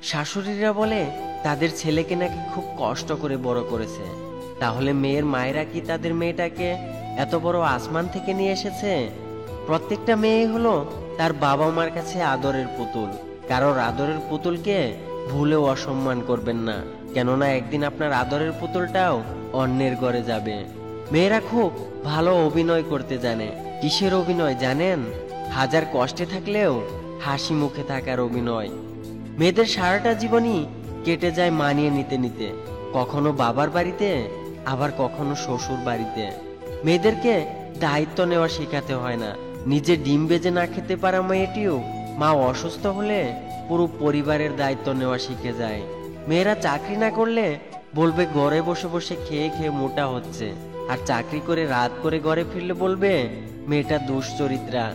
শাশুড়িরা বলে তাদের ছেলেকে নাকি খুব কষ্ট করে বড় করেছে। তাহলে মেয়ের মায়েরা কি তাদের মেয়েটাকে এত বড় আসমান থেকে নিয়ে এসেছে? প্রত্যেকটা মেয়ে হলো তার বাবা মার কাছে আদরের পুতুল। কারোর আদরের পুতুলকে ভুলেও অসম্মান করবেন না, কেননা একদিন আপনার আদরের পুতুলটাও অন্যের ঘরে যাবে। মেয়েরা খুব ভালো অভিনয় করতে জানে। কিসের অভিনয় জানেন? হাজার কষ্টে থাকলেও হাসি মুখে থাকার অভিনয়। মেয়েদের সারাটা জীবনই কেটে যায় মানিয়ে নিতে নিতে, কখনো বাবার বাড়িতে, আবার কখনো শ্বশুর বাড়িতে। মেয়েদেরকে দায়িত্ব নেওয়া শেখাতে হয় না। নিজে ডিম বেজে না খেতে পারা মেয়েটিও মা অসুস্থ হলে পুরো পরিবারের দায়িত্ব নেওয়া শিখে যায়। মেয়েরা চাকরি না করলে বলবে ঘরে বসে বসে খেয়ে খেয়ে মোটা হচ্ছে, আর চাকরি করে রাত করে ঘরে ফিরলে বলবে মেয়েটা দুশ্চরিত্রা।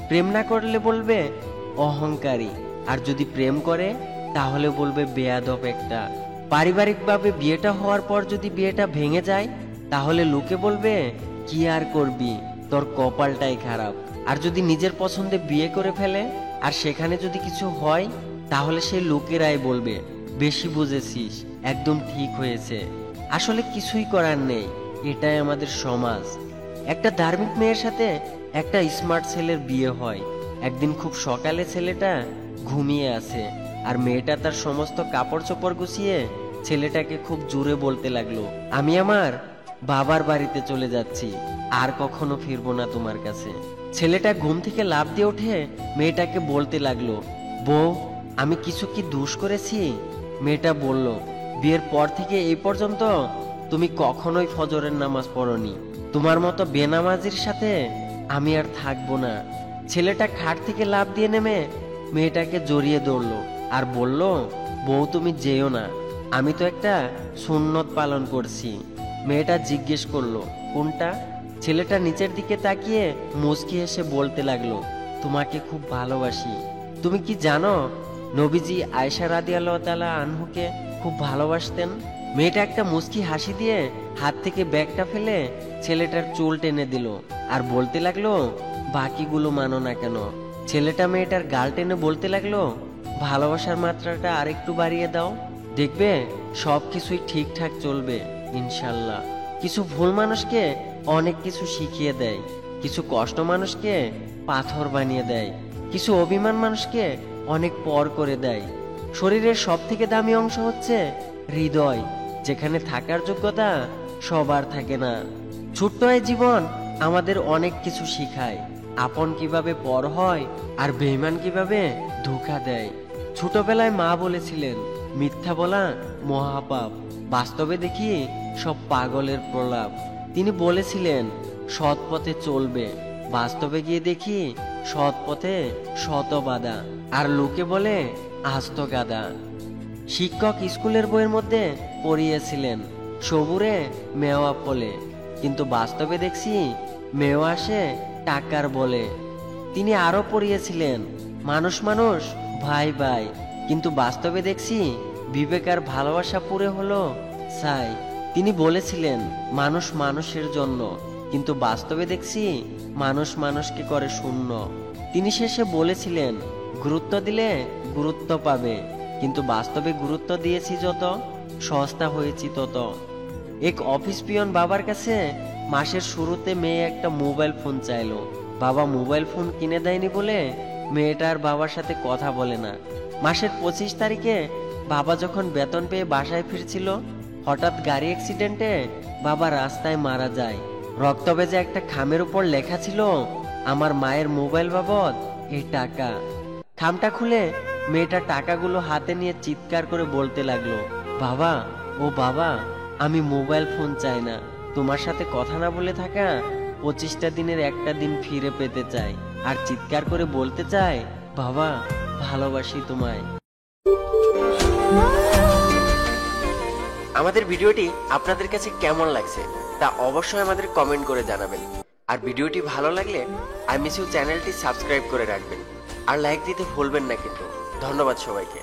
প্রেম না করলে বলবে অহংকারী, আর যদি প্রেম করে তাহলে বলবে বেয়াদব একটা। পারিবারিকভাবে বিয়েটা হওয়ার পর যদি বিয়েটা ভেঙে যায় তাহলে লোকে বলবে কি আর করবি, তোর কপালটাই খারাপ। আর যদি নিজের পছন্দে বিয়ে করে ফেলে আর সেখানে যদি কিছু হয় তাহলে সেই লোকেরাই বলবে বেশি বুঝেছিস, একদম ঠিক হয়েছে। আসলে কিছুই করার নেই, এটাই আমাদের সমাজ। একটা ধার্মিক মেয়ের সাথে একটা স্মার্ট ছেলের বিয়ে হয়। একদিন খুব সকালে ছেলেটা ঘুমিয়ে আছে, আর মেয়েটা তার সমস্ত কাপড় চোপড় গুছিয়ে ছেলেটাকে খুব জোরে বলতে লাগলো, আমি আমার বাবার বাড়িতে চলে যাচ্ছি, আর কখনো ফিরবো না তোমার কাছে। ছেলেটা ঘুম থেকে লাফ দিয়ে উঠে মেয়েটাকে বলতে লাগলো, বউ আমি কিছু কি দোষ করেছি? মেয়েটা বলল, বিয়ের পর থেকে এই পর্যন্ত তুমি কখনোই ফজরের নামাজ পড়নি, তোমার মতো বেনামাজির সাথে আমি আর থাকবো না। ছেলেটা খাট থেকে লাফ দিয়ে নেমে মেয়েটাকে জড়িয়ে ধরলো আর বলল, বউ তুমি যেও না, আমি তো একটা সুন্নত পালন করছি। মেয়েটা জিজ্ঞেস করলো, কোনটা? ছেলেটা নিচের দিকে তাকিয়ে মুচকি হেসে বলতে লাগলো, তোমাকে খুব ভালোবাসি। তুমি কি জানো নবীজি আয়েশা রাদিয়াল্লাহু তাআলা আনহুকে খুব ভালোবাসতেন? মেয়েটা একটা মুচকি হাসি দিয়ে হাত থেকে ব্যাগটা ফেলে ছেলেটার চুল টেনে দিল আর বলতে লাগলো, বাকিগুলো মানো না কেন? ছেলেটা মেয়েটার গাল টেনে বলতে লাগলো, ভালোবাসার মাত্রাটা আরেকটু বাড়িয়ে দাও, দেখবে সবকিছুই ঠিকঠাক চলবে ইনশাল্লাহ। কিছু ভুল মানুষকে অনেক কিছু শিখিয়ে দেয়, কিছু কষ্ট মানুষকে পাথর বানিয়ে দেয়, কিছু অভিমান মানুষকে অনেক পর করে দেয়। শরীরের সব থেকে দামি অংশ হচ্ছে হৃদয়, যেখানে থাকার যোগ্যতা সবার থাকে না। ছোট্ট এই জীবন আমাদের অনেক কিছু শিখায়, আপন কিভাবে পর হয় আর বেঈমান কিভাবে ধোঁকা দেয়। ছোটবেলায় মা বলেছিলেন মিথ্যা বলা মহাপাপ, বাস্তবে দেখি সব পাগলের প্রলাপ। তিনি বলেছিলেন সৎ পথে চলবে, বাস্তবে গিয়ে দেখি সৎ পথে শত বাধা, আর লোকে বলে আস্ত গাদা। শিক্ষক স্কুলের বইয়ের মধ্যে পড়িয়েছিলেন সবুরে মেওয়া ফলে, কিন্তু বাস্তবে দেখছি মেওয়া আসে টাকার বলে। তিনি আরো পড়িয়েছিলেন মানুষ মানুষ ভাই ভাই, কিন্তু বাস্তবে দেখছি বিবেক আর ভালোবাসা পুরে হলো ছাই। তিনি বলেছিলেন মানুষ মানুষের জন্য, কিন্তু বাস্তবে দেখছি মানুষ মানুষকে করে শূন্য। তিনি শেষে বলেছিলেন গুরুত্ব দিলে গুরুত্ব পাবে, কিন্তু বাস্তবে গুরুত্ব দিয়েছি যত, সস্তা হয়েছি তত। এক অফিস পিয়ন বাবার কাছে মাসের শুরুতে মেয়ে একটা মোবাইল ফোন চাইলো। বাবা মোবাইল ফোন কিনে দেয়নি বলে মেয়েটার বাবার সাথে কথা বলে না। মাসের 25 তারিখে বাবা যখন বেতন পেয়ে বাসায় ফিরছিল, হঠাৎ গাড়ি অ্যাক্সিডেন্টে বাবা রাস্তায় মারা যায়। রক্ত ভেজা একটা খামের উপর লেখা ছিল আমার মায়ের মোবাইল বাবদ এই টাকা। খামটা খুলে মেয়েটা টাকাগুলো হাতে নিয়ে চিৎকার করে বলতে লাগলো, বাবা ও বাবা, আমি মোবাইল ফোন চাই না, তোমার সাথে কথা না বলে থাকা 25টা দিনের একটা দিন ফিরে পেতে চাই, আর চিৎকার করে বলতে চাই, বাবা ভালোবাসি তোমায়। আমাদের ভিডিওটি আপনাদের কাছে কেমন লাগছে তা অবশ্যই আমাদের কমেন্ট করে জানাবেন। আর ভিডিওটি ভালো লাগলে আই মিস ইউ চ্যানেলটি সাবস্ক্রাইব করে রাখবেন, আর লাইক দিতে ভুলবেন না কিন্তু। ধন্যবাদ সবাইকে।